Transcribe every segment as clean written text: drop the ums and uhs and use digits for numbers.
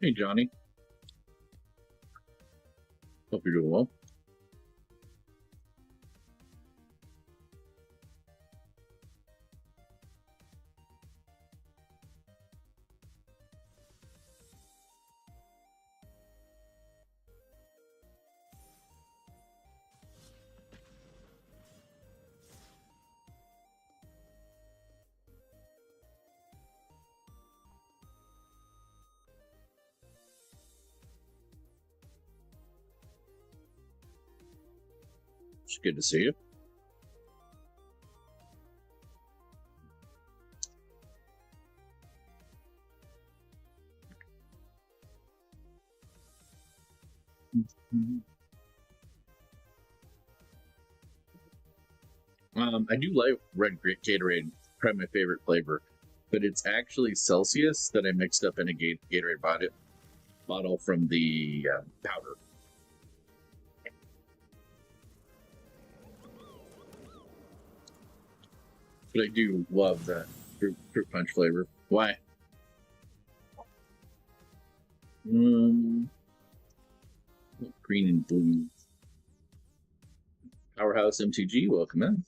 Hey, Johnny. Hope you're doing well. It's good to see you. I do like red Gatorade, probably my favorite flavor, but it's actually Celsius that I mixed up in a Gatorade bottle from the powder. But I do love that fruit punch flavor. Why? Mm, green and blue. Powerhouse MTG, welcome in.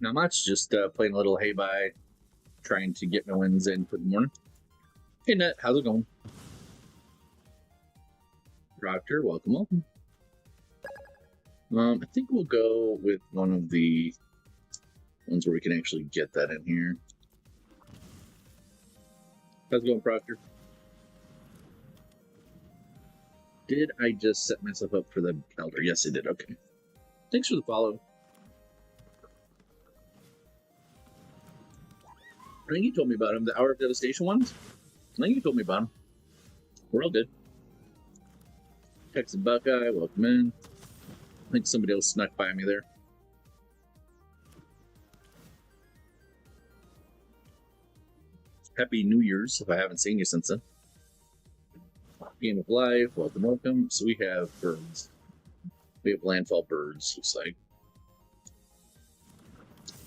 Not much, just playing a little hay by, trying to get my wins in for the morning. Hey, Net, how's it going? Proctor, welcome. I think we'll go with one of the ones where we can actually get that in here. How's it going, Proctor? Did I just set myself up for the Elder? Yes, I did. Okay. Thanks for the follow. I think you told me about him. The Hour of Devastation ones? I think you told me about him. We're all good. Texas Buckeye, welcome in. I think somebody else snuck by me there. Happy New Year's, if I haven't seen you since then. Game of Life, welcome. So we have birds. We have landfall birds, looks like.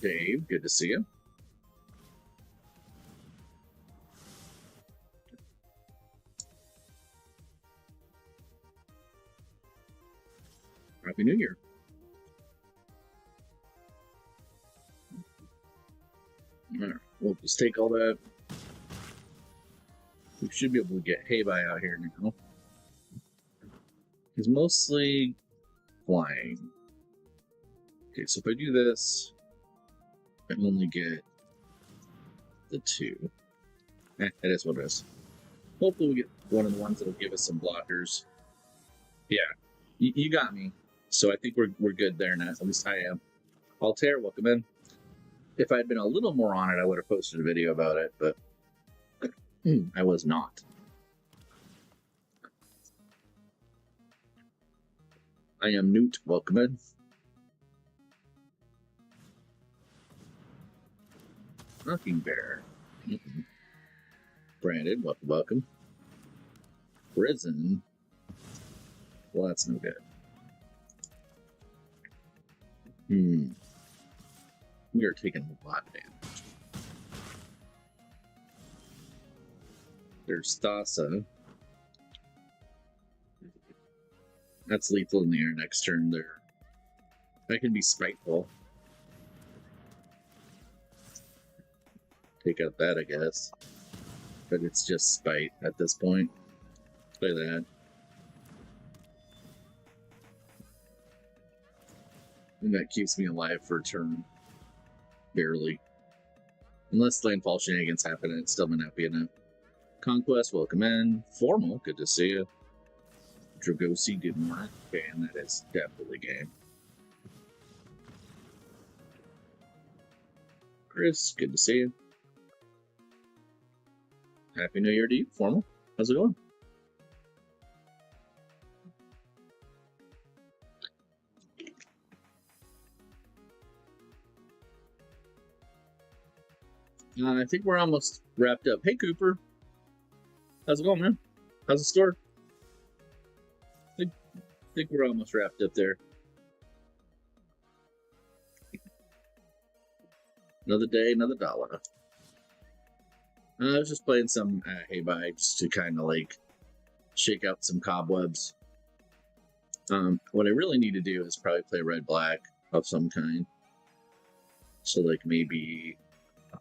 Dave, good to see you. Happy New Year. All right, we'll just take all that. We should be able to get hay by out here now. He's mostly flying. Okay, so if I do this, I only get the 2. It is what it is. Hopefully we get one of the ones that'll give us some blockers. Yeah, you got me. So I think we're good there now. At least I am. Altair, welcome in. If I had been a little more on it, I would have posted a video about it, but I was not. I am Newt, welcome in. Rocking Bear. Brandon, welcome. Prison. Well, that's no good. We are taking a lot of damage. There's Thassa. That's lethal in the air next turn there. I can be spiteful. Take out that, I guess. But it's just spite at this point. Play that. And that keeps me alive for a turn. Barely. Unless landfall shenanigans happen and it still may not be enough. Conquest, welcome in. Formal, good to see you. Dragosi, good morning. Okay, and that is definitely game. Chris, good to see you. Happy New Year to you, Formal. How's it going? I think we're almost wrapped up. Hey, Cooper. How's it going, man? How's the store? Think we're almost wrapped up there. Another day, another dollar. I was just playing some Hey Bye just to kind of like shake out some cobwebs. What I really need to do is probably play Red Black of some kind. So like maybe I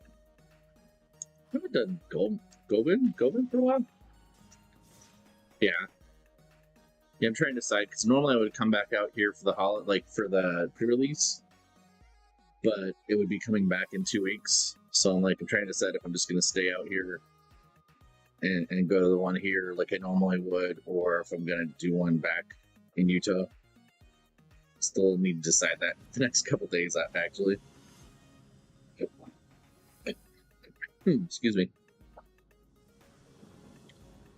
haven't done Gobin for a while. Yeah. Yeah, I'm trying to decide because normally I would come back out here for the like for the pre-release, but it would be coming back in 2 weeks. So I'm trying to decide if I'm just gonna stay out here and go to the one here like I normally would, or if I'm gonna do one back in Utah. Still need to decide that the next couple days, actually. Excuse me.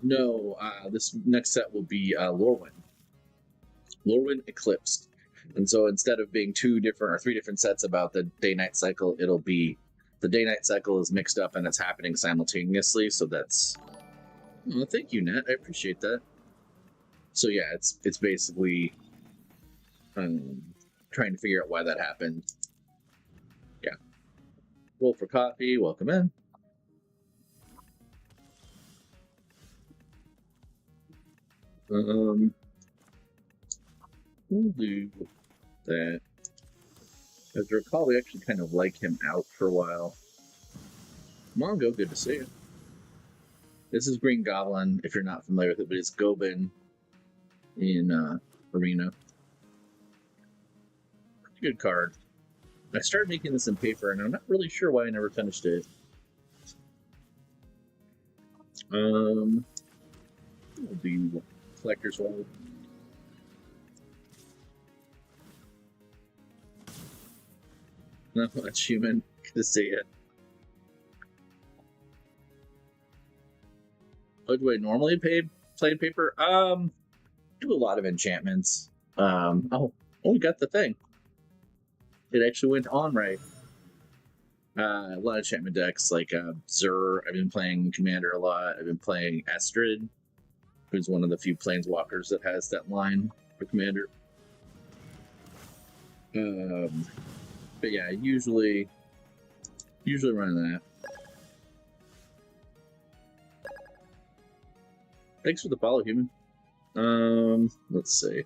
No, this next set will be Lorwyn. Lorwyn Eclipsed. And so instead of being 3 different sets about the day-night cycle, it'll be the day-night cycle is mixed up and it's happening simultaneously. So that's... Oh, thank you, Net. I appreciate that. So yeah, it's basically trying to figure out why that happened. Yeah. Roll for coffee. Welcome in. We'll do that. As I recall, we actually kind of like him out for a while. Mongo, good to see you. This is Green Goblin, if you're not familiar with it, but it's Gobin in Arena. Good card. I started making this in paper, and I'm not really sure why I never finished it. We'll do Collector's Wall. Not much human. Good to see it. What do I normally play paper? Do a lot of enchantments. Oh, we got the thing. It actually went on right. A lot of enchantment decks like Zur. I've been playing Commander a lot. I've been playing Astrid, who's one of the few planeswalkers that has that line for Commander. But yeah, usually running that. Thanks for the follow, human. Let's see.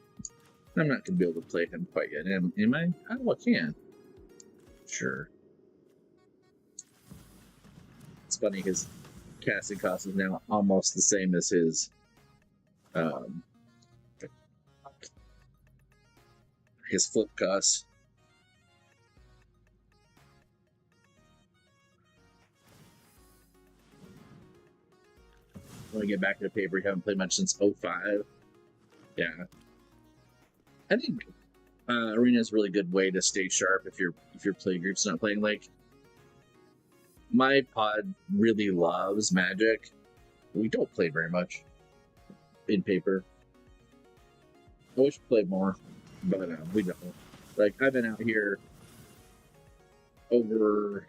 I'm not gonna be able to play him quite yet, am I? Oh, I can. Sure. It's funny, his casting cost is now almost the same as his flip cost. When we get back to the paper, we haven't played much since 05. Yeah. I think Arena is a really good way to stay sharp if your playgroup's not playing. Like, my pod really loves Magic. We don't play very much in paper. I wish we played more, but we don't. Like, I've been out here over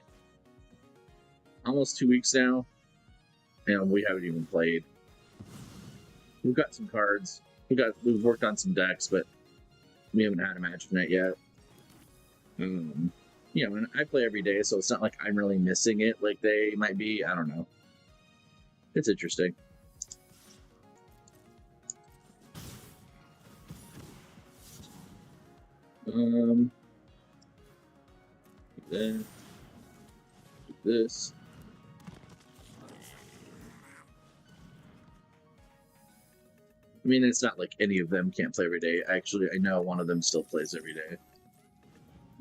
almost 2 weeks now, and we haven't even played. We've got some cards. We've worked on some decks, but we haven't had a match night yet. You know, and I play every day, so it's not like I'm really missing it like they might be. I don't know. It's interesting. Then this. I mean, it's not like any of them can't play every day. Actually, I know one of them still plays every day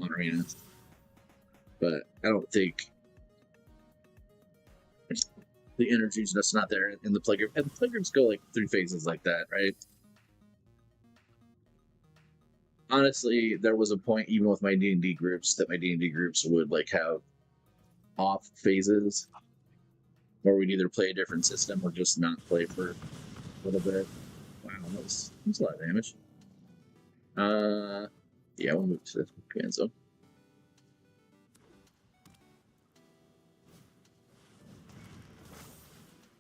on Arena. But I don't think the energy's just not there in the playgroup. And the playgroups go like through phases like that, right? Honestly, there was a point even with my D&D groups that my D&D groups would like have off phases where we'd either play a different system or just not play for a little bit. Wow, that's a lot of damage. Yeah, we'll move to the command zone.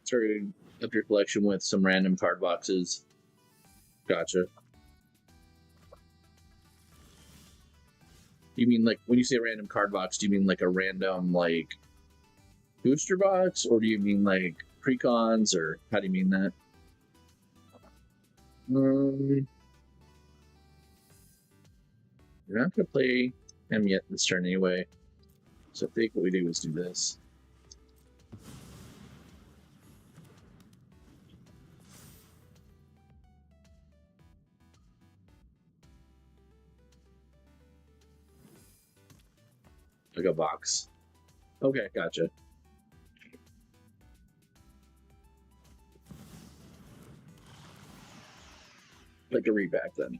Targeting Up your collection with some random card boxes. Gotcha. You mean like when you say random card box, do you mean like a random like booster box, or do you mean like precons, or how do you mean that? You're not gonna play him yet this turn anyway. So I think what we do is do this. Like a box. Okay, gotcha. Like a repack then.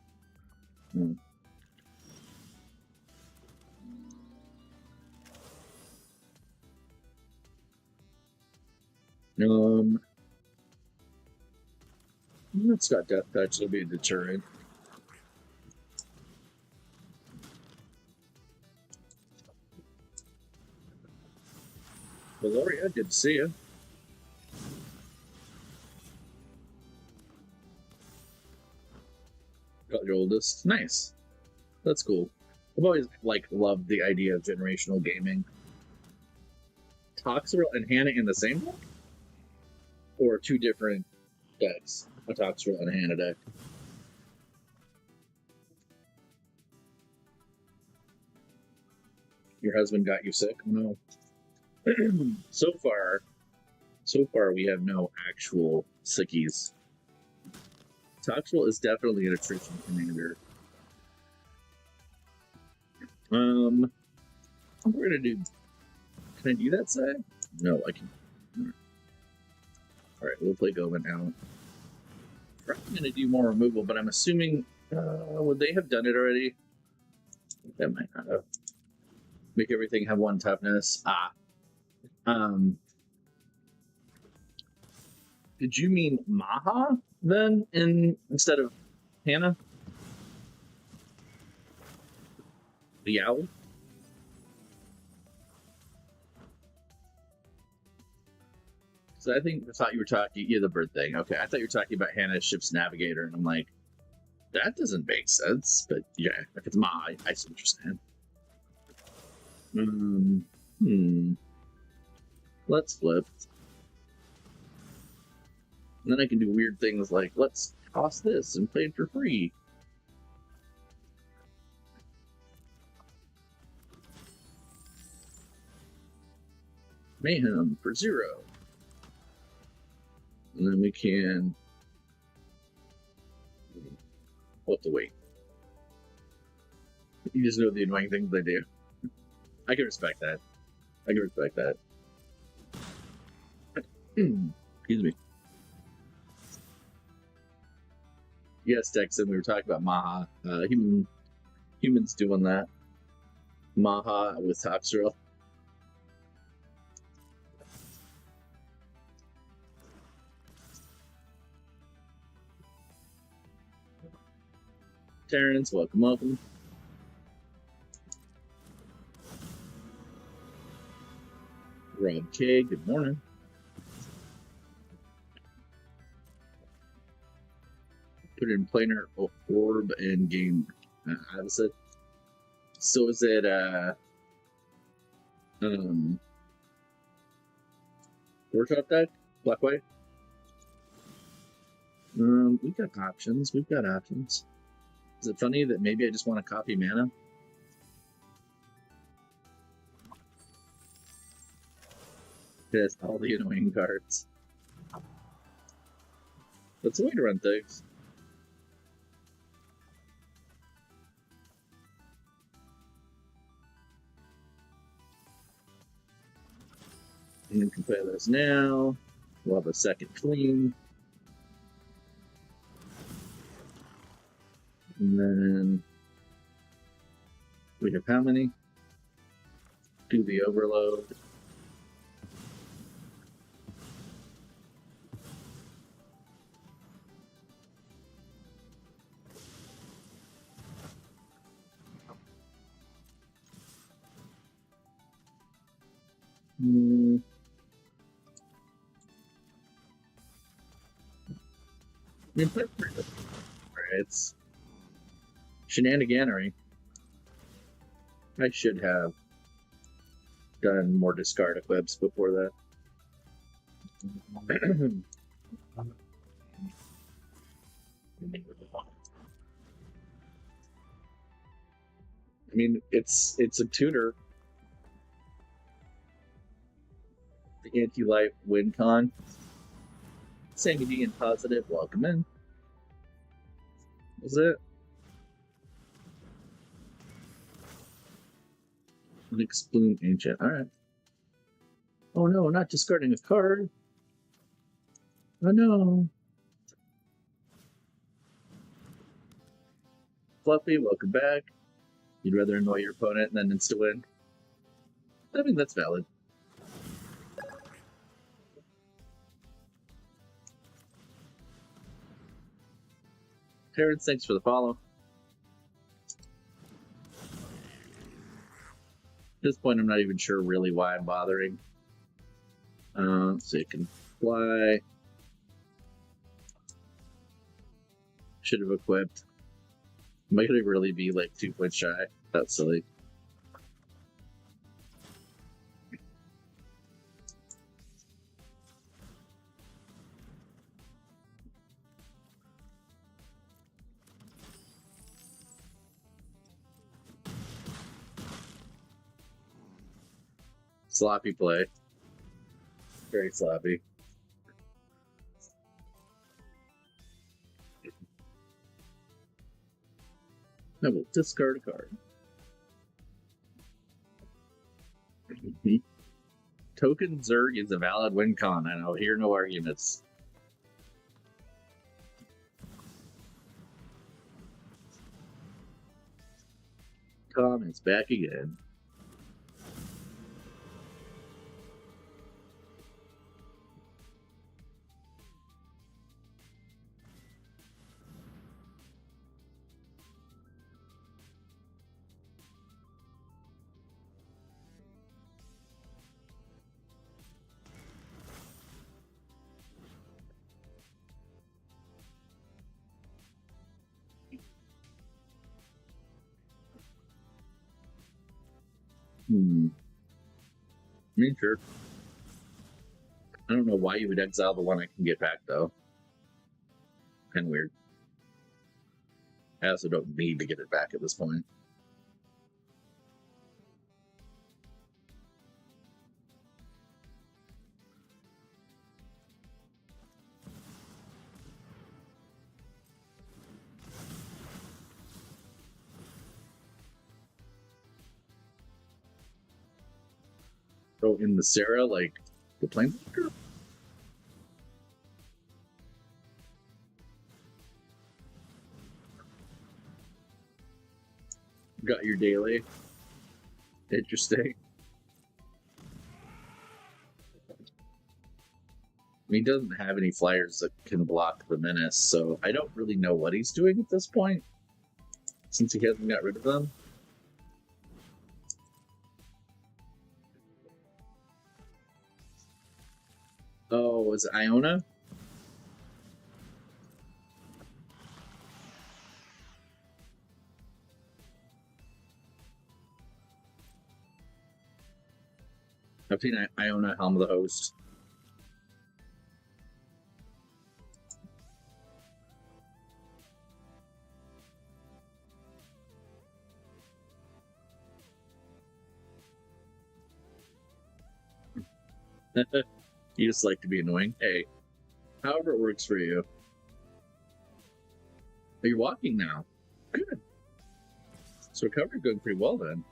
It's got Death Touch, it'll be a deterrent. Valoria, good to see you. Got your oldest. Nice. That's cool. I've always loved the idea of generational gaming. Toxrill and Hannah in the same deck? Or two different decks? A Toxrill and a Hannah deck. Your husband got you sick? No. So far we have no actual sickies. Toxrill is definitely an attrition commander. We're gonna do. Can I do that side? No, I can. All right, we'll play Goman out. Probably gonna do more removal, but I'm assuming would they have done it already? That might not have. Make everything have one toughness. Did you mean Maha then instead of Hannah? The owl? So I thought you were talking the bird thing. Okay, I thought you were talking about Hannah's ship's navigator, and I'm like, that doesn't make sense. But yeah, if it's Maha, I see what you're saying. Let's flip. And then I can do weird things like, let's toss this and play it for free. Mayhem for 0. And then we can... We'll have to wait. You just know the annoying things they do. I can respect that. Excuse me. Yes, Texan, we were talking about Maha. Humans doing that. Maha with Toxrill. Terrence, welcome. Rob K, good morning. Put it in planar orb and game opposite. So is it workout deck? Black white? We've got options. Is it funny that maybe I just want to copy mana? It has all the annoying cards. That's the way to run things. And you can play this now. We'll have a second clean. And then we have how many? Do the overload. mean, it's shenaniganery. I should have done more discard equips before that. I mean, it's a tutor. The anti-life win con. Sammy D and positive, welcome in. Was it? Nyx Bloom Ancient. Alright. Oh no, not discarding a card. Oh no. Fluffy, welcome back. You'd rather annoy your opponent and then insta win. I mean, that's valid. Terrence, thanks for the follow. At this point, I'm not even sure really why I'm bothering. So it can fly. Should have equipped. Might it really be like 2 points shy? That's silly. Sloppy play. Very sloppy. I will discard a card. Token Zerg is a valid win con, and I'll hear no arguments. Tom is back again. I mean, sure. I don't know why you would exile the one I can get back, though. Kind of weird. I also don't need to get it back at this point. So in the Sarah, like, the Planeswalker? Got your daily. Interesting. I mean, he doesn't have any flyers that can block the Menace, so I don't really know what he's doing at this point, since he hasn't got rid of them. Oh, was it Iona? I've seen Iona Helm of the Host. You just like to be annoying. Hey, however it works for you. Are you walking now? Good. So recovery going pretty well then.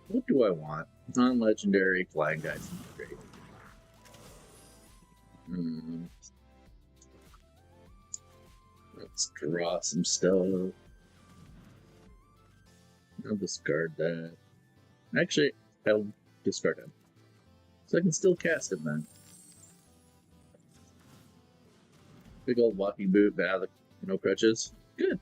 What do I want? Non-legendary flying guys. Great. Let's draw some stuff. I'll discard that. Actually, I'll discard him. So I can still cast him then. Big old walking boot, but no crutches. Good.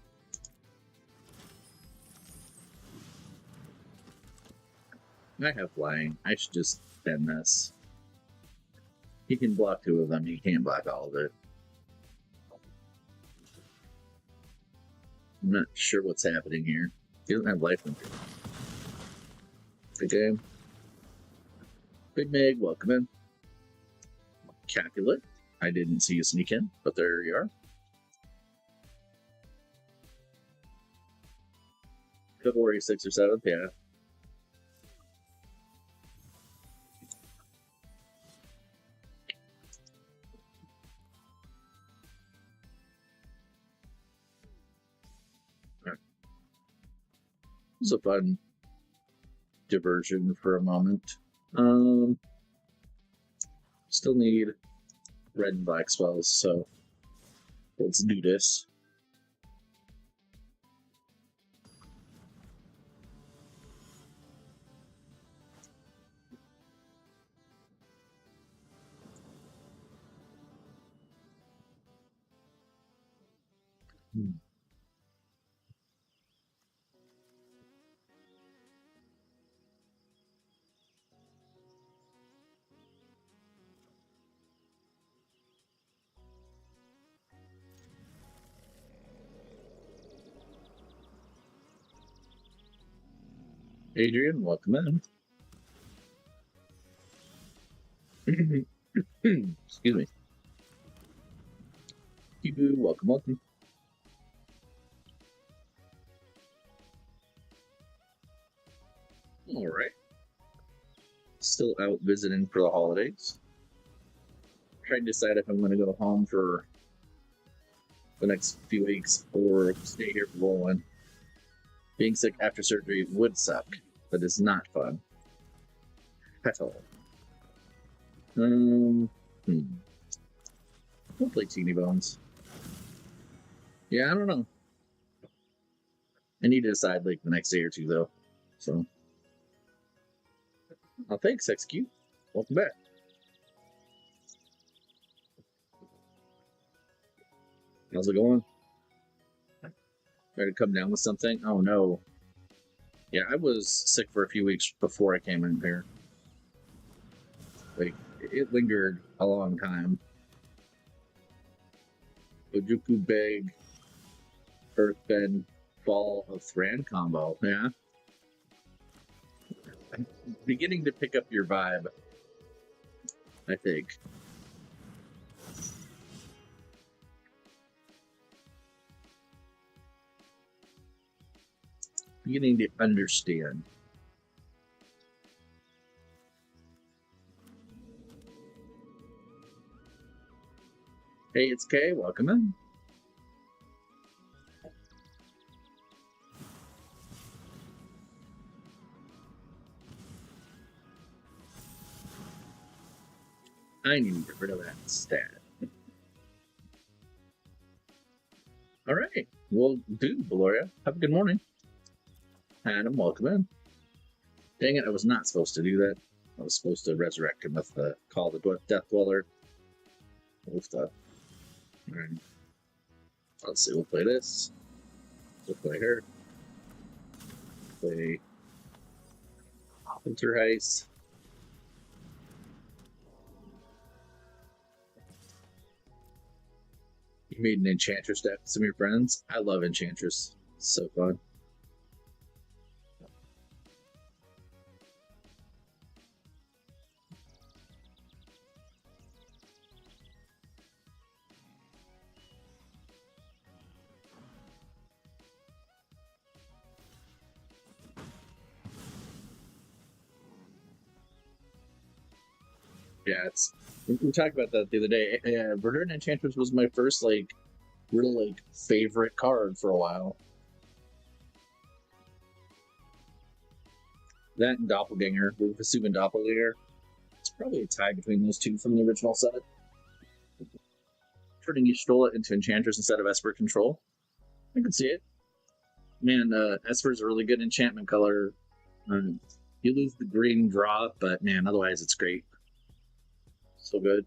I have flying. I should just end this. He can block 2 of them. He can't block all of it. I'm not sure what's happening here. He doesn't have life limit. Good game. Big Meg, welcome in. Capulet. I didn't see you sneak in, but there you are. February 6th or 7th, yeah. It was a fun diversion for a moment. Still need red and black spells, so let's do this. Adrian, welcome in. Excuse me. Kibu, welcome. All right. Still out visiting for the holidays. Trying to decide if I'm going to go home for the next few weeks or stay here for Roland. Being sick after surgery would suck, but it's not fun at all. I'll play Teeny Bones. Yeah, I don't know. I need to decide like the next day or two though. So, thanks, XQ. Welcome back. How's it going? Try to come down with something? Oh no. Yeah, I was sick for a few weeks before I came in here. Like, it lingered a long time. Ojuku Beg, Earthbend, Fall of Thran combo. Yeah. I'm beginning to pick up your vibe, I think. Beginning to understand. Hey, it's Kay. Welcome in. I need to get rid of that stat. All right. Well, do, Valoria. Have a good morning. Adam, welcome in. Dang it, I was not supposed to do that. I was supposed to resurrect him with the Call the Death Dweller. Alright. Let's see, we'll play this. We'll play her. Play Winterheist. You made an Enchantress deck with some of your friends. I love Enchantress. It's so fun. Yeah, it's. We talked about that the other day. Verdant Enchantress was my first real favorite card for a while. That and Doppelganger, with Vesuvian Doppelganger. It's probably a tie between those two from the original set. Turning Y'shtola into Enchantress instead of Esper Control. I can see it. Man, Esper's a really good enchantment color. You lose the green draw, but man, otherwise it's great. So good.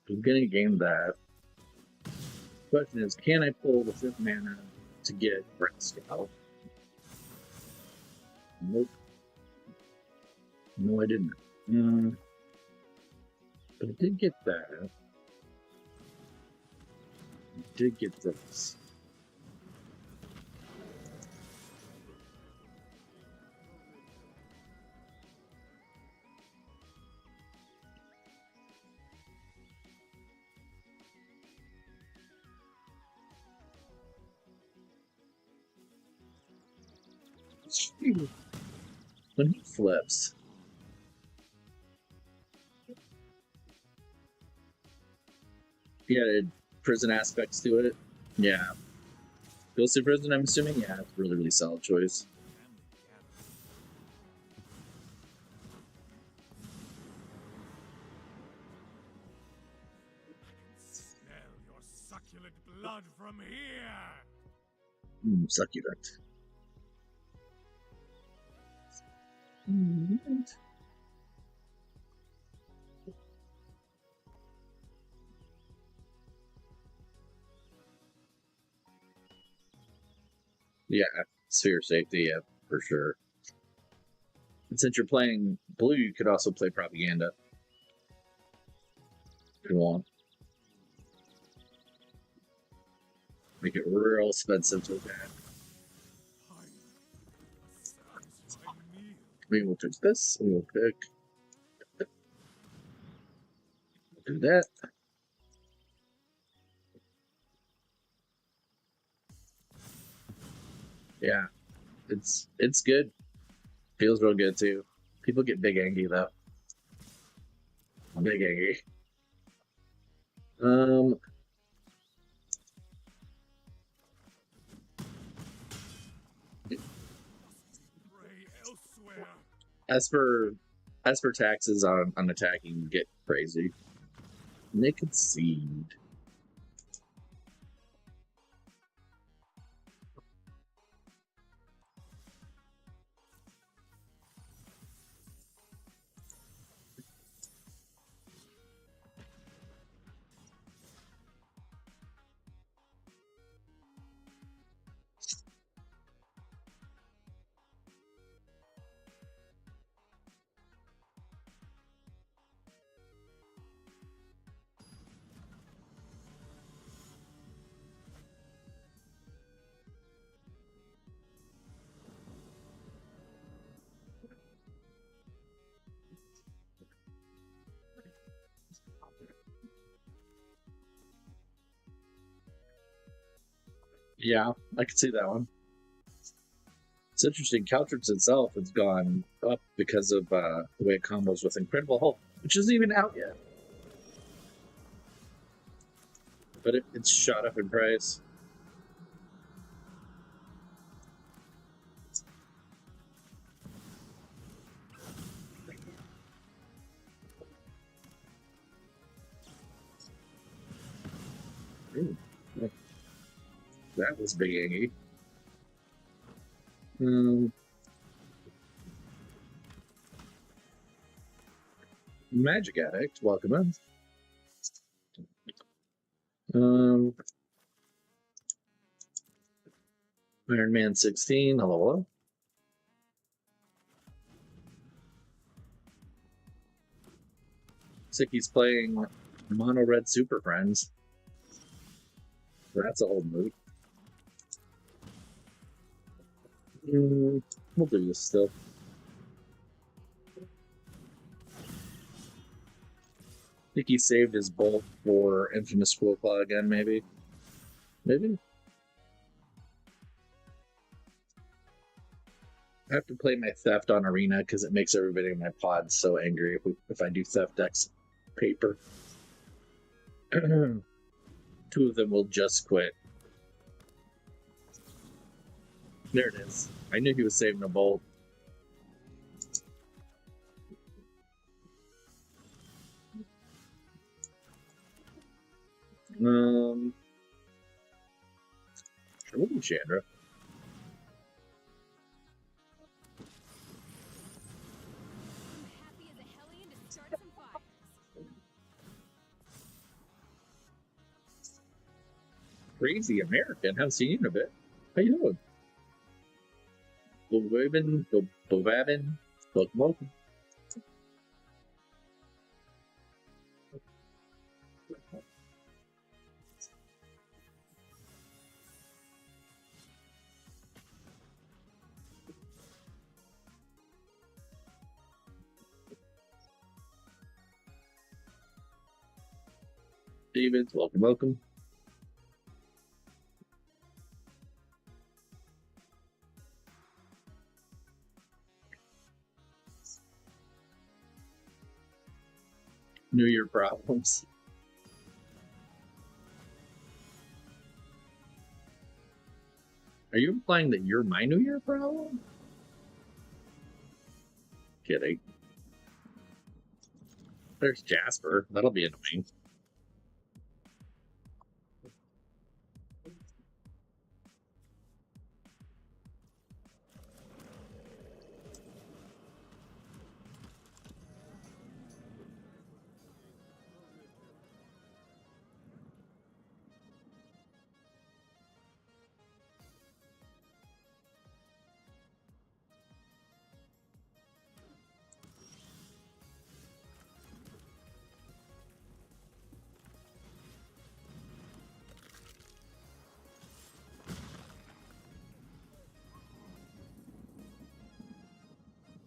I'm gonna game that. Question is, can I pull the 5th mana to get Breath Scout? Nope. No, I didn't. But I did get that. I did get this. When he flips, he added prison aspects to it. Yeah. Ghostly Prison, I'm assuming? Yeah, it's a really, really solid choice. Smell your succulent blood from here! Succulent. Yeah, Sphere Safety, yeah, for sure. And since you're playing blue, you could also play Propaganda. If you want. Make it real expensive to that. We will pick this, we will pick. Do that. Yeah, it's good. Feels real good too. People get big angry though. Big angry. As for taxes on attacking, get crazy. And they concede. Yeah, I can see that one. It's interesting. Caltrix itself has gone up because of the way it combos with Incredible Hulk, which isn't even out yet. But it's shot up in price. Ooh. That was big Angie. Magic Addict, welcome in. Iron Man 16, hello. Looks like he's playing Mono Red Super Friends. That's a old move. We'll do this still. I think he saved his bolt for Infamous Claw again, maybe? Maybe? I have to play my Theft on Arena because it makes everybody in my pod so angry if I do Theft X paper. 2 of them will just quit. There it is. I knew he was saving a bolt. Sure, we'll do Chandra. Crazy American. Haven't seen you in a bit. How you doing? Bobabin, welcome. David, welcome. New Year problems. Are you implying that you're my New Year problem? Kidding. There's Jasper. That'll be annoying.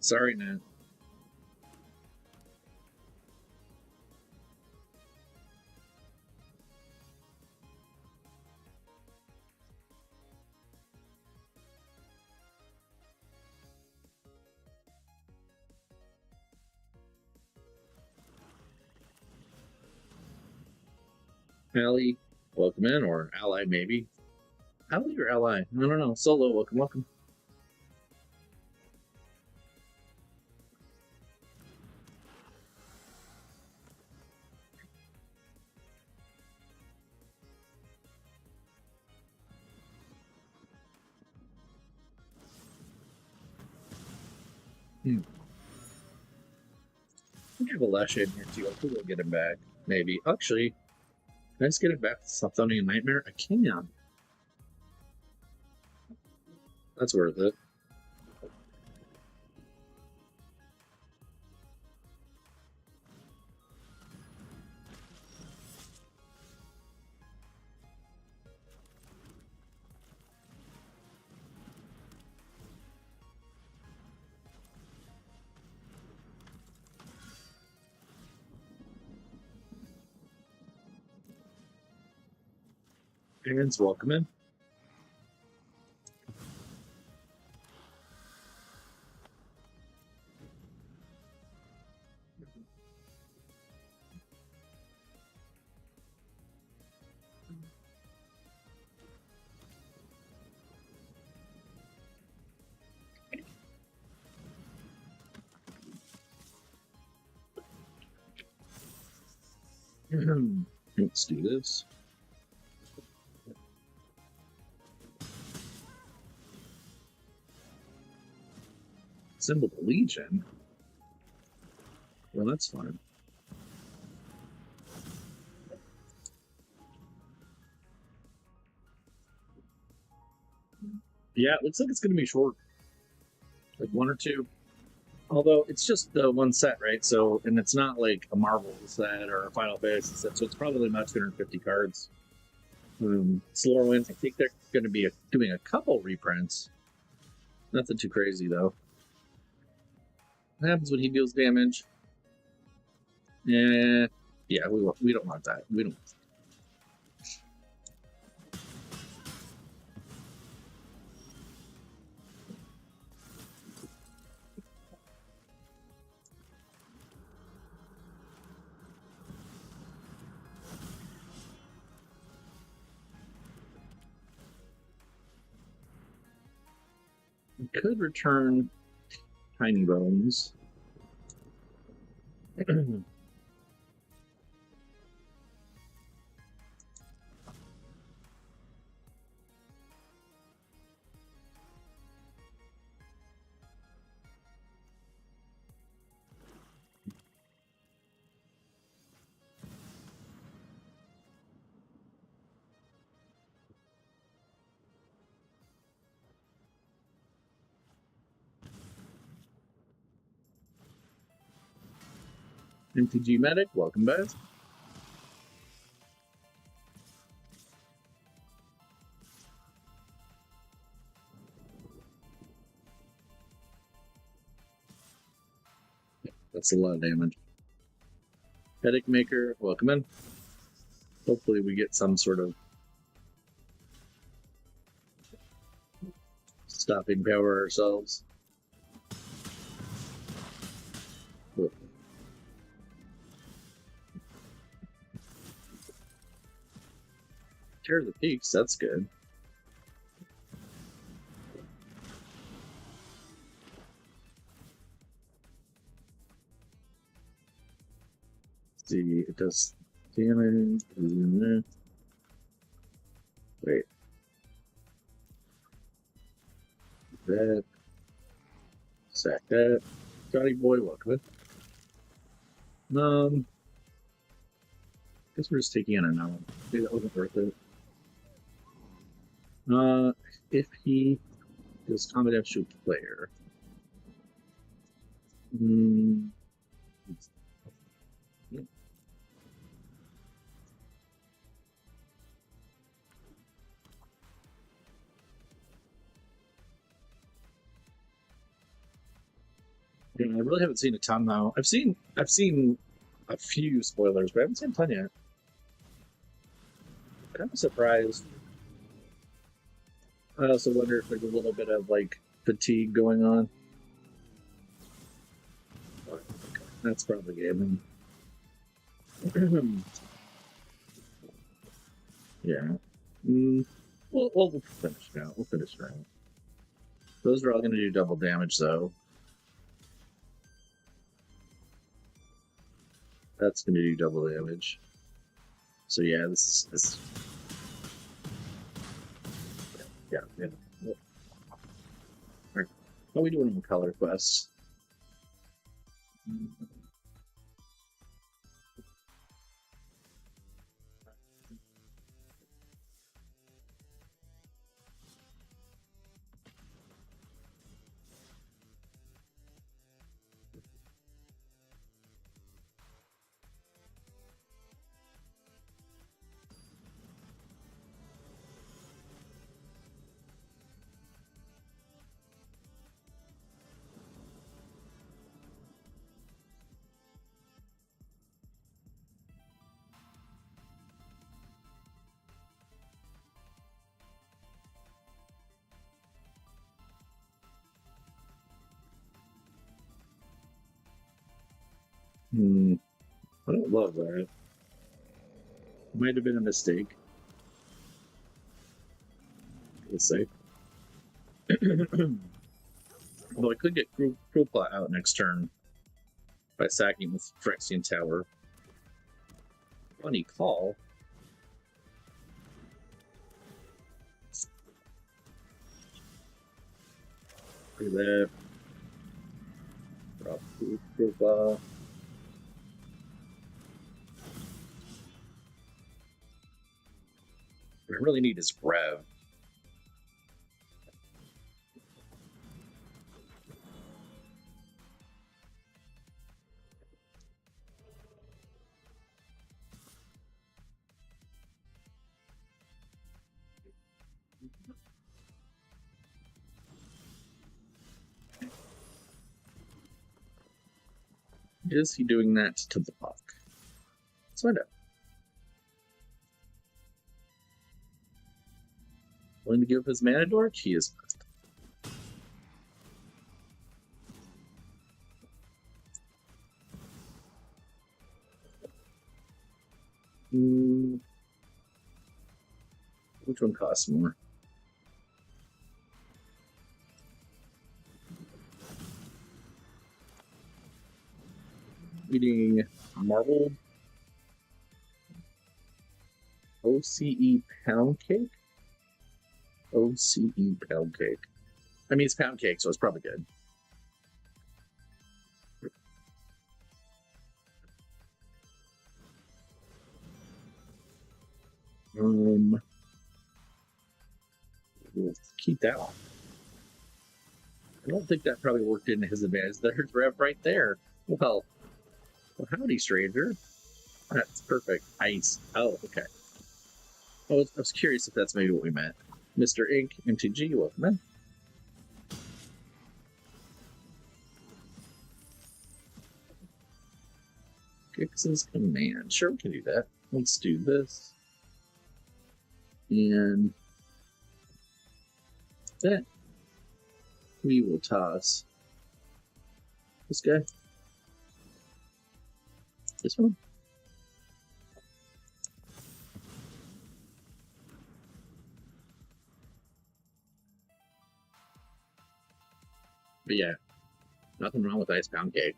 Sorry, Nat. Allie, welcome in, or ally maybe. Allie or ally? I don't know. Solo, welcome. I have a Lash in here too. I think we'll get him back. Maybe. Actually, can I just get him back to Sophtonian Nightmare? I can. That's worth it. Aaron's welcome in. Let's do this. Symbol of Legion. Well, that's fine. Yeah, it looks like it's going to be short. Like one or two. Although it's just the one set, right? So, and it's not like a Marvel set or a Final Fantasy set, so it's probably about 250 cards. Slorwyn, I think they're going to be doing a couple reprints. Nothing too crazy though. What happens when he deals damage? Yeah, we don't want that. We don't. We could return Tiny Bones. MTG Medic, welcome back. That's a lot of damage. Headache Maker, welcome in. Hopefully we get some sort of stopping power ourselves. Tear the Peaks, that's good. See, it does damage. Wait. That. Sack that. Johnny Boy, welcome in. Guess we're just taking in an hour. Maybe that wasn't worth it. If he does combat extra player. Yeah, I really haven't seen a ton now. I've seen a few spoilers, but I haven't seen a ton yet. Kind of surprised. I also wonder if there's a little bit of like fatigue going on. That's probably gaming. Yeah. We'll finish now. We'll finish now. Those are all going to do double damage, though. That's going to do double damage. So yeah, this is. Yeah. All right. How are we doing on color quests? I don't love that. Might have been a mistake. Let's say. Although I could get Cruel Plot out next turn by sacking with Phyrexian Tower. Funny call. Look at that. Drop Cruel Plot. What I really need is Rev. Is he doing that to block? Let's find out. Willing to give his mana dork? He is not. Which one costs more? Eating marbled OCE pound cake? OCE pound cake. I mean, it's pound cake, so it's probably good. We'll keep that on. I don't think that probably worked in his advantage. There's Rev right there. Well, Well, howdy, stranger. That's perfect. Ice. Oh, okay. I was curious if that's maybe what we meant. Mr. Ink, MTG, welcome in. Gix's command. Sure, we can do that. Let's do this. And that we will toss this guy. This one. But yeah, nothing wrong with Icebound Cake.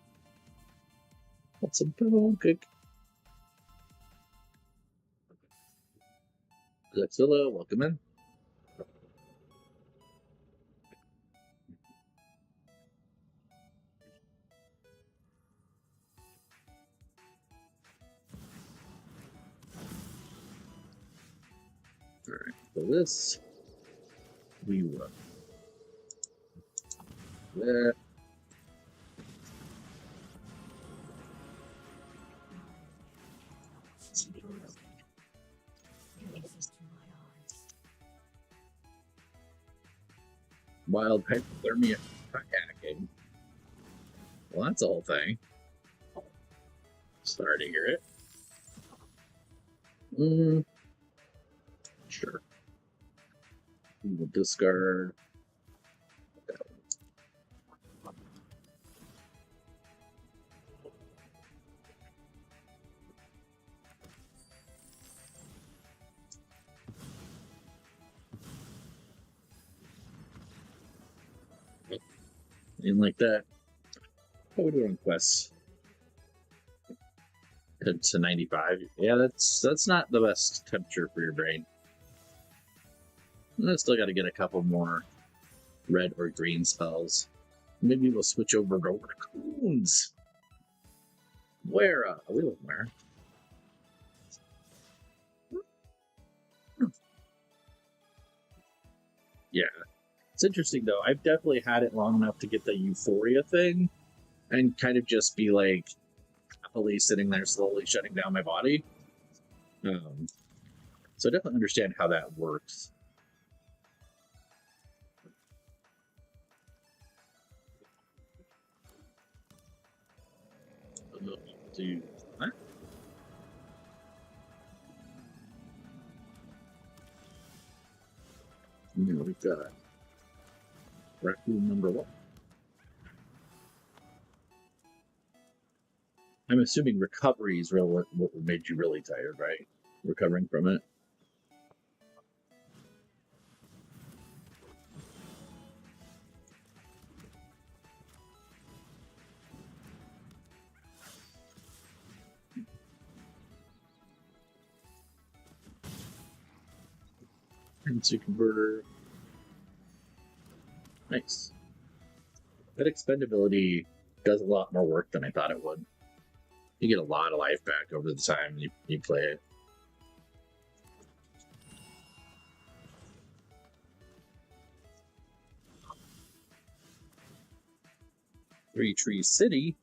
What's a pound cake? Zexilla, welcome in. Alright, so this we will. There. Wild hypothermia kayaking. Well, that's the whole thing. Sorry to hear it. Sure. We will discard. And like that. What are we doing on quests? To 95. Yeah, that's not the best temperature for your brain. And I still got to get a couple more red or green spells. Maybe we'll switch over to raccoons. Where? We live where? Yeah. It's interesting though. I've definitely had it long enough to get the euphoria thing and kind of just be like happily sitting there slowly shutting down my body. So I definitely understand how that works. Do that. We've got raccoon number 1. I'm assuming recovery is what made you really tired, right? Recovering from it. Currency converter. Nice. That expendability does a lot more work than I thought it would. You get a lot of life back over the time you play it. Three Tree City.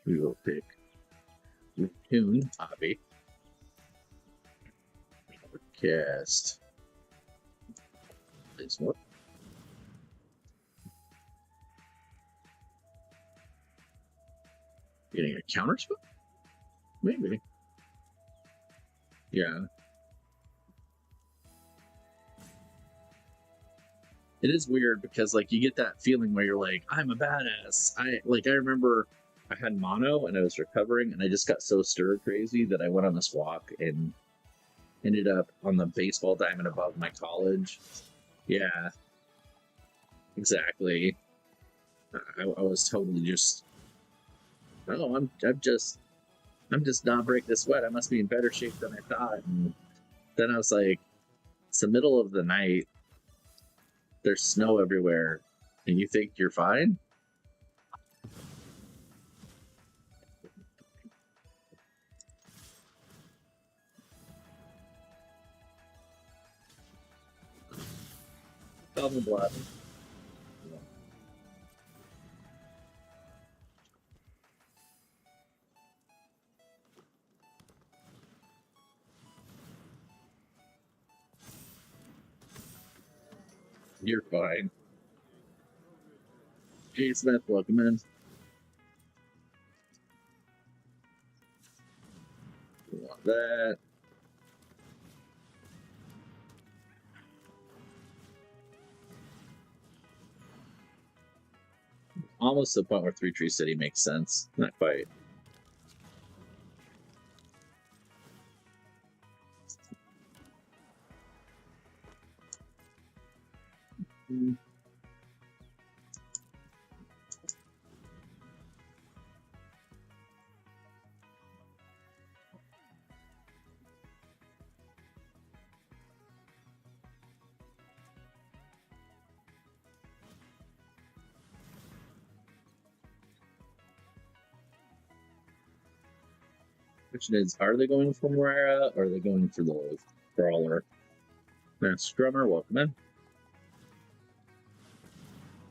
We will pick Raccoon Hobby. Cast this one. Getting a counter spell? Maybe. Yeah. It is weird because like you get that feeling where you're like, I'm a badass. I remember I had mono and I was recovering and I just got so stir crazy that I went on this walk and ended up on the baseball diamond above my college. Yeah. Exactly. I was totally just I'm just not breaking the sweat. I must be in better shape than I thought. And then I was like, it's the middle of the night. There's snow everywhere, and you think you're fine? Tell me, blood. You're fine. Jay Smith, welcome in. We want that. Almost to the point where Three Tree City makes sense. Not quite. Question is, are they going for Moira or are they going for the Brawler? Mass Drummer, welcome in.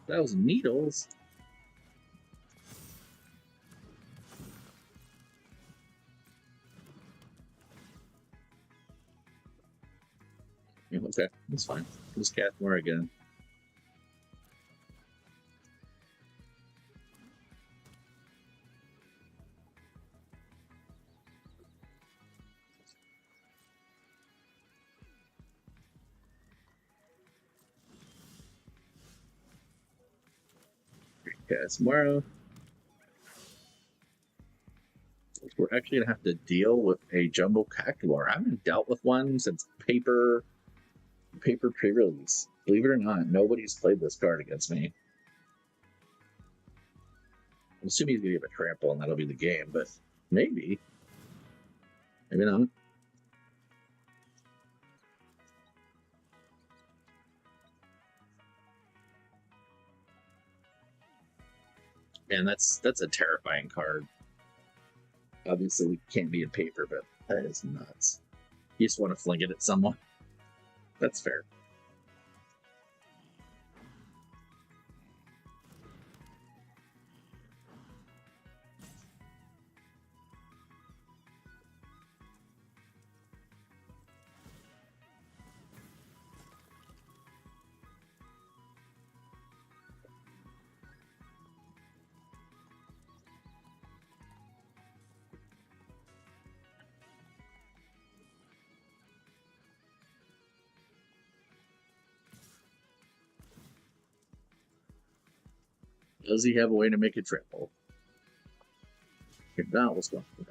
That was Needles. Yeah, okay, that's fine. Just cast more again. Cast Moira. We're actually gonna have to deal with a Jumbo Cactuar. I haven't dealt with one since paper pre-release. Believe it or not, nobody's played this card against me. I'm assuming he's gonna give a trample and that'll be the game, but maybe. Maybe not. Man, that's a terrifying card. Obviously, we can't be in paper, but that is nuts. You just want to fling it at someone. That's fair. Does he have a way to make a triple? If not, let's go for it.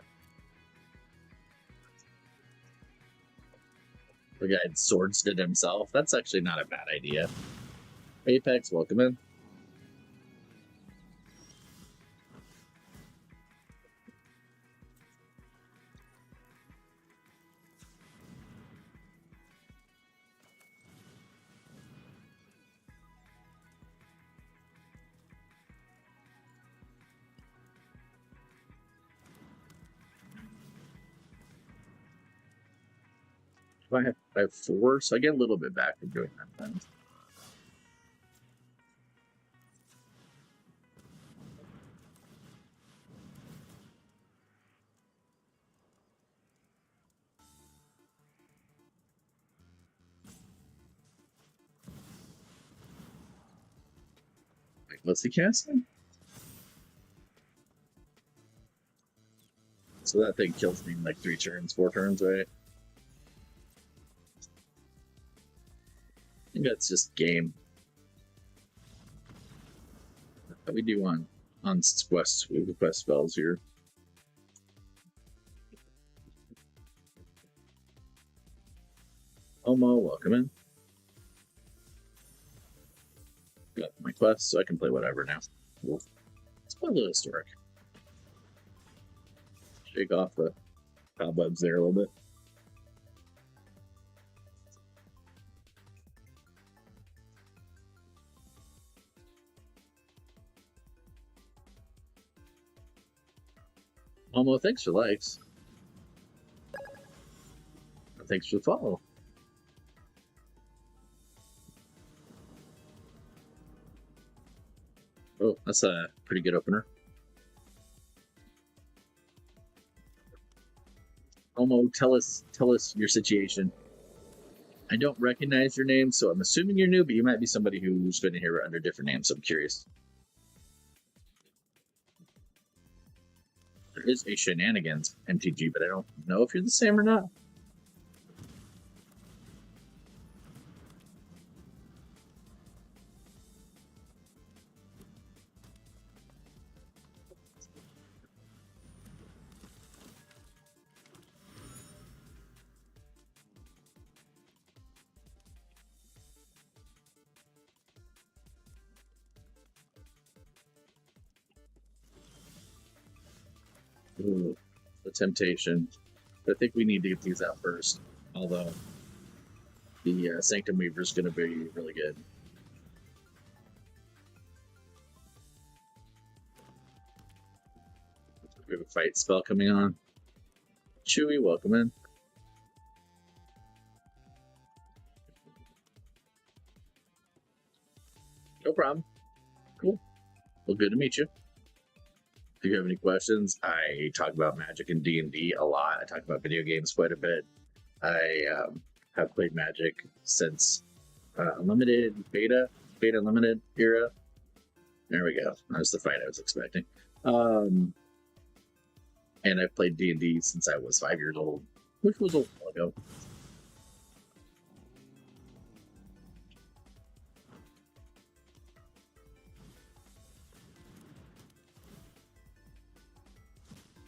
The guy swords did himself. That's actually not a bad idea. Apex, welcome in. I have 4, so I get a little bit back from doing that then. Wait, what's he casting? So that thing kills me in like 3 turns, 4 turns, right? I think that's just game. How we do on quest spells here. Omo, welcome in. Got my quest, so I can play whatever now. Cool. Let's play a little historic. Shake off the cobwebs there a little bit. Omo, thanks for likes. Thanks for the follow. Oh, that's a pretty good opener. Omo, tell us your situation. I don't recognize your name, so I'm assuming you're new, but you might be somebody who's been here under different names, so I'm curious. There is a Shenanigans MTG, but I don't know if you're the same or not. Ooh, the temptation. I think we need to get these out first, although the Sanctum Weaver is going to be really good. We have a fight spell coming on. Chewy, welcome in. No problem. Cool. Well, good to meet you. If you have any questions, I talk about Magic and D&D a lot. I talk about video games quite a bit. I have played Magic since Unlimited, Beta Unlimited era. There we go. That's the fight I was expecting. And I've played D&D since I was 5 years old, which was a while ago.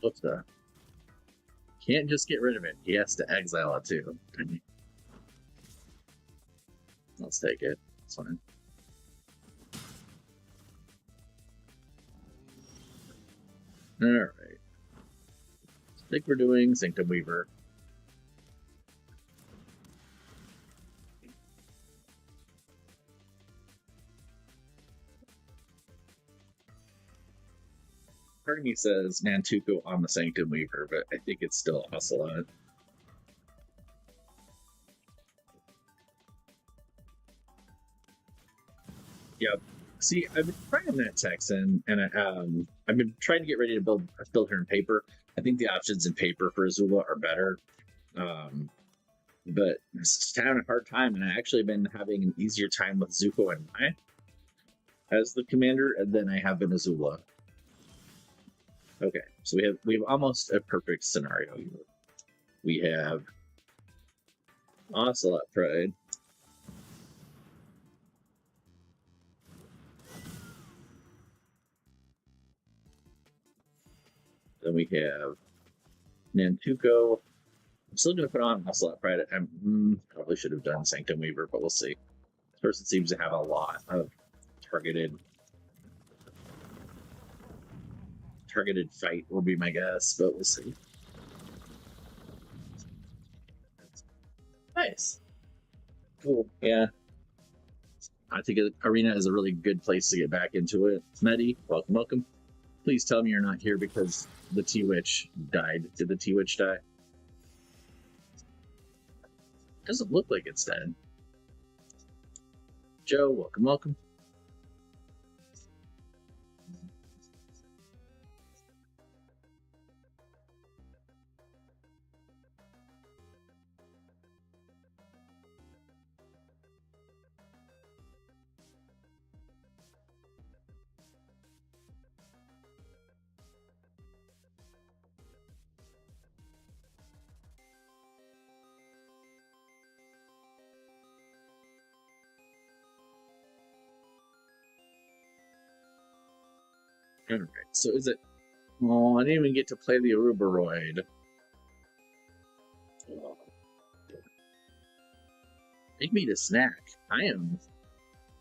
What's that? Can't just get rid of it. He has to exile it too. Let's take it. It's fine. Alright. I think we're doing Sanctum Weaver. Part of me says Nantuko on the Sanctum Weaver, but I think it's still Ocelot. Yep. See, I've been trying that Texan, and I've been trying to get ready to build her in paper. I think the options in paper for Azula are better, but it's having a hard time, and I actually been having an easier time with Zuko and Mai as the commander than I have been Azula. Okay, so we have almost a perfect scenario here. We have Ocelot Pride. Then we have Nantuko. I'm still going to put on Ocelot Pride. I probably should have done Sanctum Weaver, but we'll see. This person seems to have a lot of targeted fight will be my guess, but we'll see. Nice. Cool. Yeah. I think Arena is a really good place to get back into it. Medi, welcome. Please tell me you're not here because the T-Witch died. Did the T-Witch die? Doesn't look like it's dead. Joe, welcome. Alright, so is it... Oh, I didn't even get to play the Arubaroid. Make me a snack. I am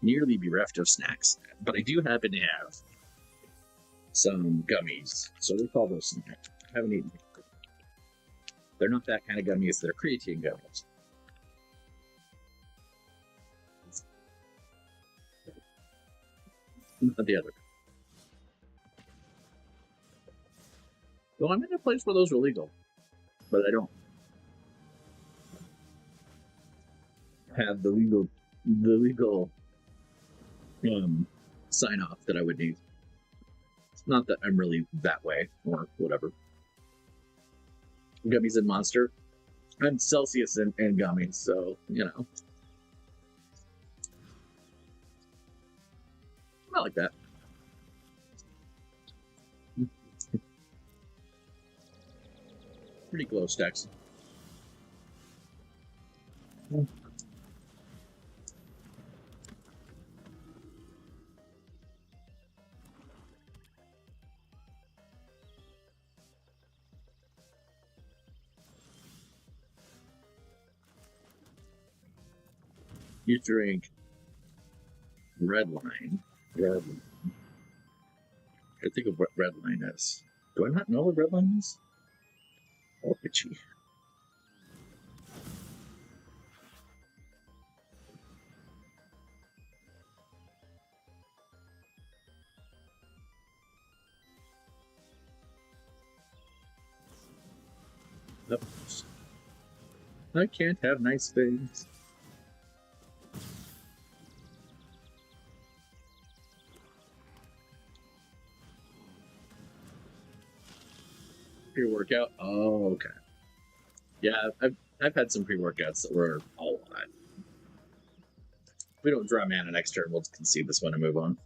nearly bereft of snacks, but I do happen to have some gummies, so we call those snacks. I haven't eaten. They're not that kind of gummies, they're creatine gummies. Not the other. Well, I'm in a place where those are legal, but I don't have the legal sign off that I would need. It's not that I'm really that way or whatever. Gummies and Monster. I'm Celsius and gummies, so you know. I like that. Pretty close stacks. You drink red line. Red line. I think of what red line is. Do I not know what red line is? Oh, itchy. Nope. I can't have nice things. Pre-workout. Oh, okay. Yeah, I've had some pre-workouts that were a lot. If we don't draw mana next turn, we'll concede this one and move on.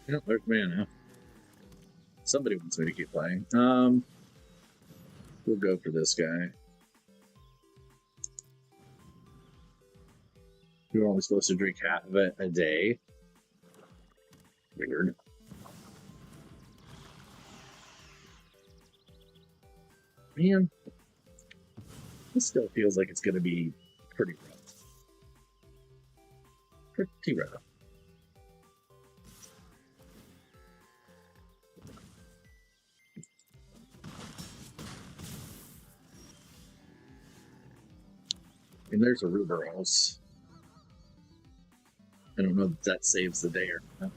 Yep, there's mana. Somebody wants me to keep playing. We'll go for this guy. You're only supposed to drink half of it a day. Weird. Man, this still feels like it's going to be pretty rough. Pretty rough. And there's a Ruberos. I don't know if that saves the day or not.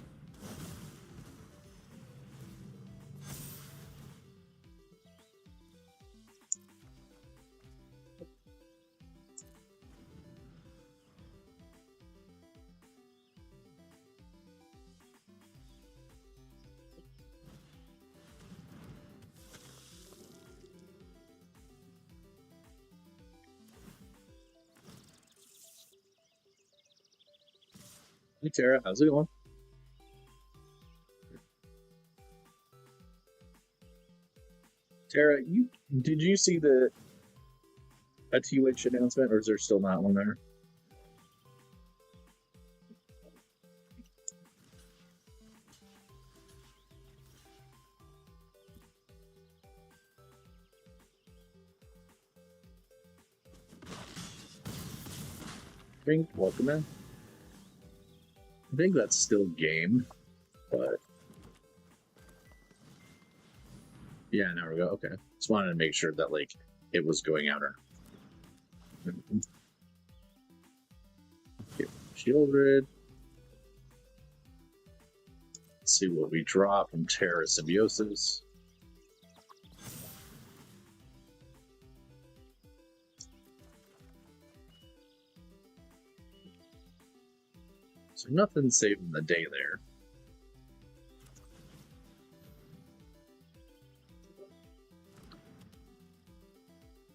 Hey Tara, how's it going? Tara, did you see a TWitch announcement, or is there still not one there? Welcome in. I think that's still game, but yeah, there we go. Okay, just wanted to make sure that like it was going out or. Shieldred. Let's see what we draw from Terra Symbiosis. So nothing saving the day there.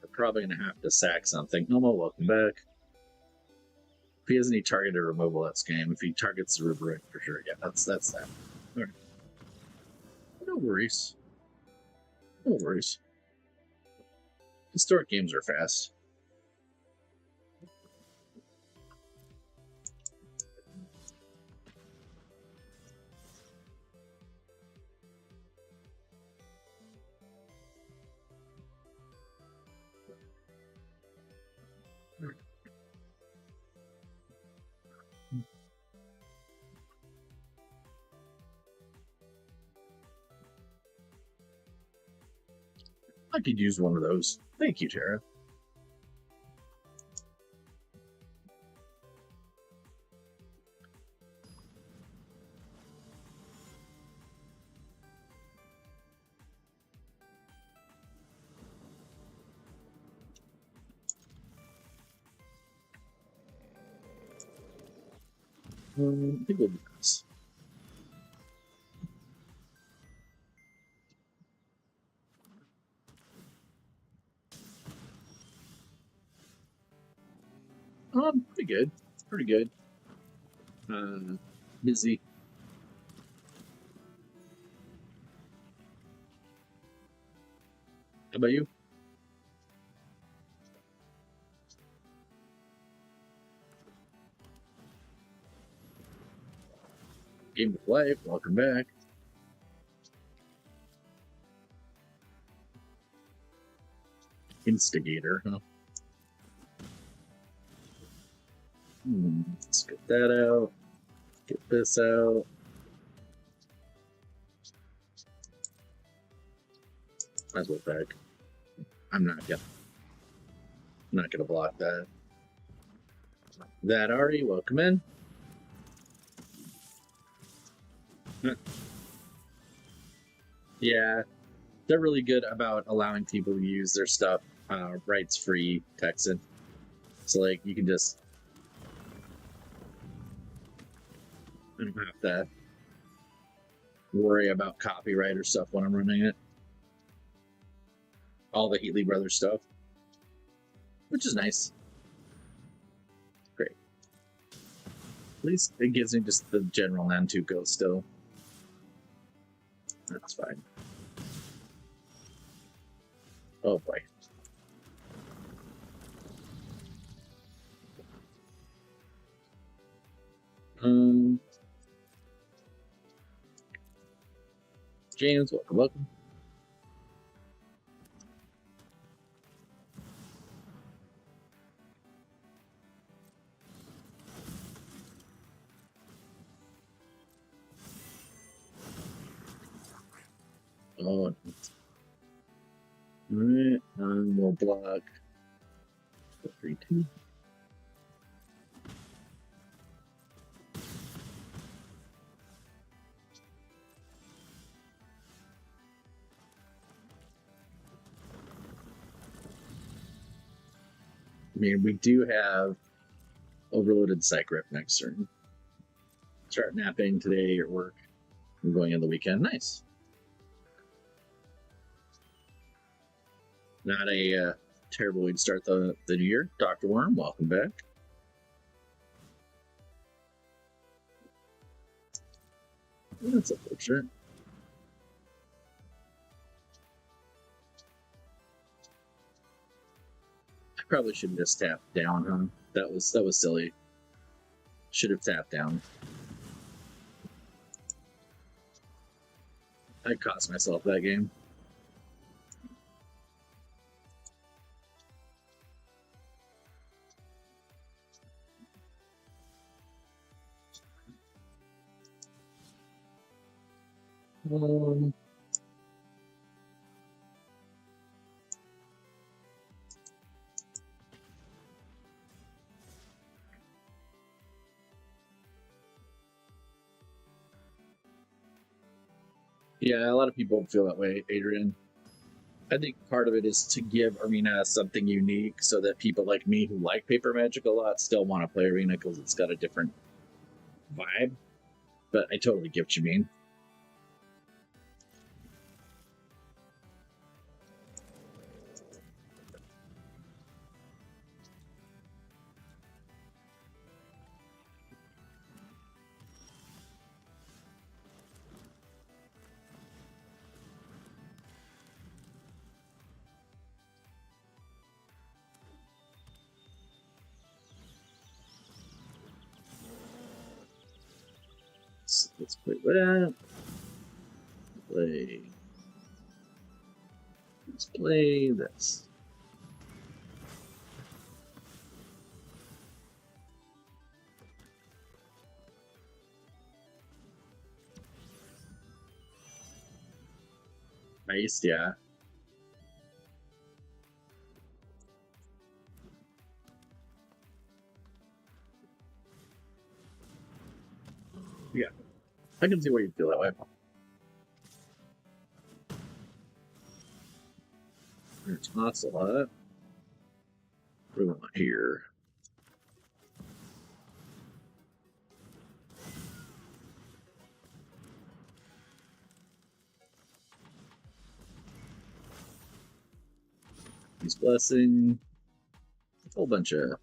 We're probably going to have to sack something. Nomo, welcome back. If he has any targeted removal, that's game. If he targets the Rubric, for sure. Yeah, that's that. All right. No worries. No worries. Historic games are fast. I could use one of those. Thank you, Tara. I think we'll do this. Pretty good. Pretty good. Busy. How about you? Game of Life, welcome back. Instigator, huh? Let's get that out. Get this out. Might as well back. I'm not gonna block that. That Ari, welcome in. Yeah, they're really good about allowing people to use their stuff rights free Texan. So like you can just I don't have to worry about copyright or stuff when I'm running it. All the Heatley Brothers stuff, which is nice. Great. At least it gives me just the general Nantuko still. That's fine. Oh boy. James, welcome. Oh, alright, we'll block 3-2. I mean, we do have overloaded psych rep next turn. Start napping today at work. I'm going in the weekend. Nice. Not a terrible way to start the new year. Dr. Worm, welcome back. That's unfortunate. I probably should have just tapped down, huh? That was silly. Should have tapped down. I cost myself that game. Yeah, a lot of people feel that way, Adrian. I think part of it is to give Arena something unique so that people like me who like Paper Magic a lot still want to play Arena because it's got a different vibe. But I totally get what you mean. So let's play that. Let's play this. Nice, yeah. Yeah, I can see why you feel that way. There's Ocelot. What do we want here? He's blessing. A whole bunch of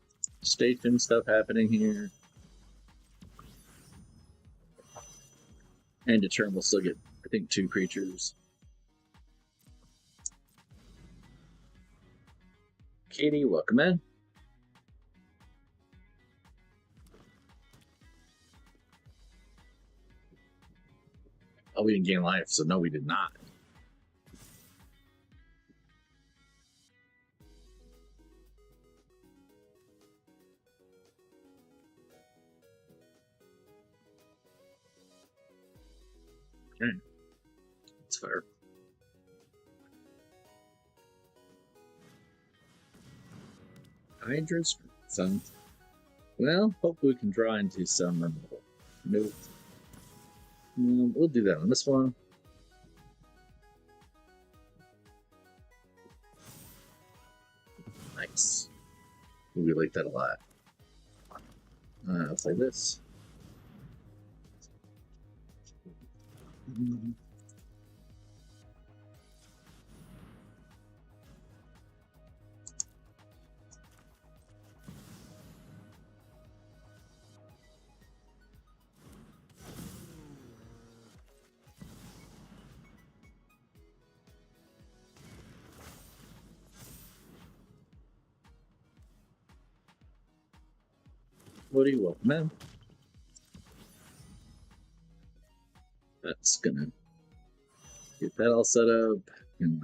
station stuff happening here. And Determined will still get, I think, 2 creatures. Katie, welcome in. Oh, we didn't gain life, so no, we did not. Okay. That's fair. Hydra's some. Well, hopefully we can draw into some removal. Nope. We'll do that on this one. Nice. We like that a lot. I'll play this. What do you want, man? That's gonna get that all set up. And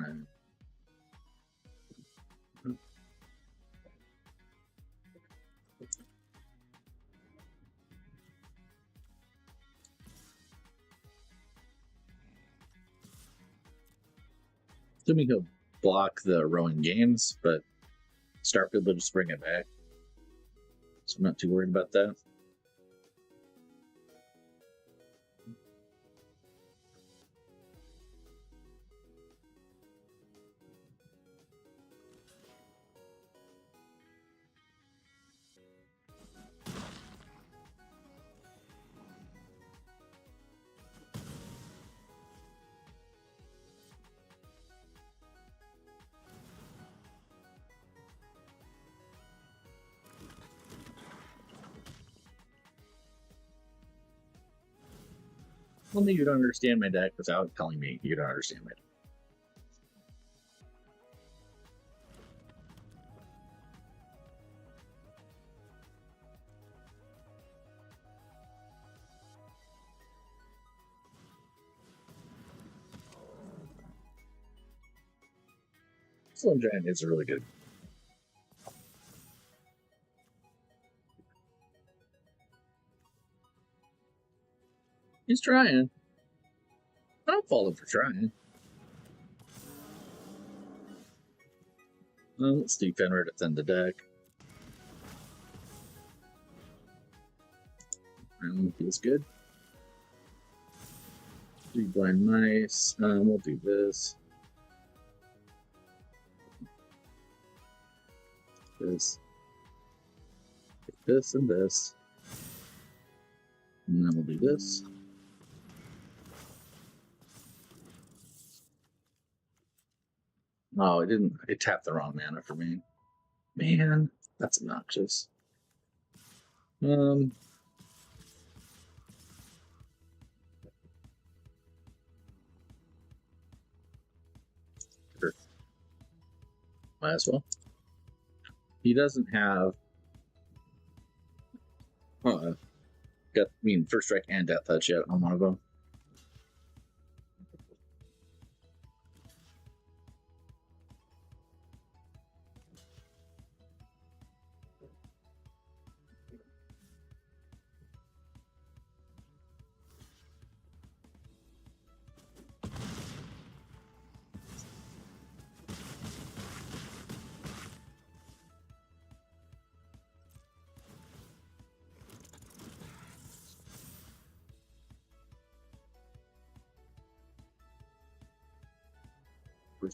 assuming he'll block the Rowan Games, but Starfield will just bring it back. So I'm not too worried about that. Only you don't understand my deck without telling me you don't understand my deck. Slim Giant is really good. He's trying. I don't fault him for trying. Well, let's defend or defend the deck. Feels good. 3 blind mice. We'll do this. This and this. And then we'll do this. Oh, it tapped the wrong mana for me. Man, that's obnoxious. Sure. Might as well. He doesn't have First Strike and Death Touch yet on one of them.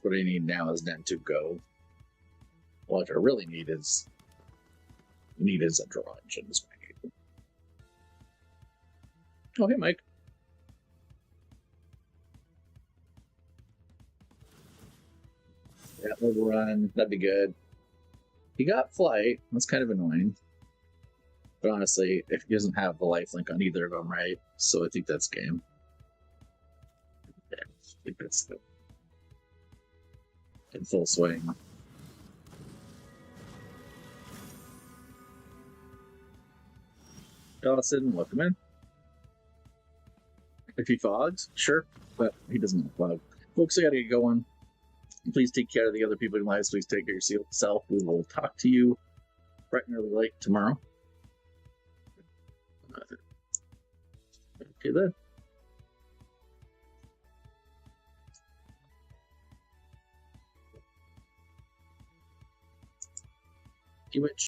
What I need now is Nen to go. What I really need is a draw engine. Oh, hey, Mike. Yeah, we'll run. That'd be good. He got flight. That's kind of annoying. But honestly, if he doesn't have the lifelink on either of them, right? So I think that's game. Yeah, I think that's in full swing. Dawson, welcome in. If he fogs, sure, but he doesn't fog. Folks, I gotta get going. Please take care of the other people in your lives. Please take care of yourself. We will talk to you bright and early late tomorrow. Okay, then. Too much.